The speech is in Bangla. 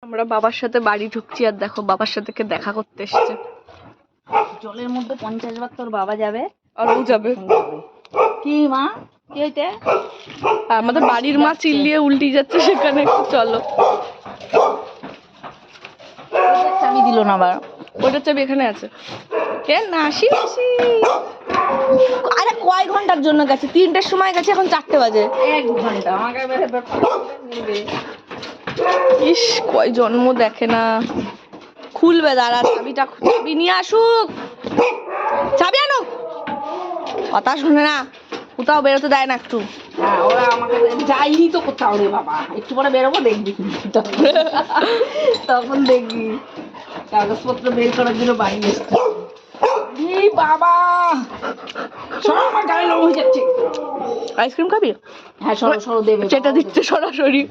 আমরা বাবার সাথে বাড়ি ঢুকছি, আর দেখো বাবার সাথে কে দেখা করতে এসছে। জলের মধ্যে 50 বার তোর বাবা যাবে আর ও যাবে। কি মা, কি হইতে? আমাদের বাড়ির মা চিল্লিয়ে উল্টি যাচ্ছে, সেখানে একটু চলো। চাবি দিল না আবার। ওটার চাবি এখানে আছে। কেন না আসি আসি। আরে কয় ঘন্টার জন্য গেছে? 3টের সময় গেছে, এখন 4টে বাজে। 1 ঘন্টা আমাকে নেবে। ইস, কয় জন্ম দেখে না। খুলবে, দাঁড়া, চাবি নিয়ে আসুক। চাবি আনো। কথা শুনে না, কোথাও বেরোতে দেয় না একটু। হ্যাঁ, ওরা আমাকে যাইনি তো কোথাও রে বাবা, একটু পরে বেরোবো, দেখবি তখন দেখবি কাগজপত্র বের করার জন্য বাড়ি এসছে। বাবা সব আমার গায়ে লোক হয়ে যাচ্ছে। আইসক্রিম খাবি? হ্যাঁ, সরো সরো দেবে, যেটা দিচ্ছে সরাসরি।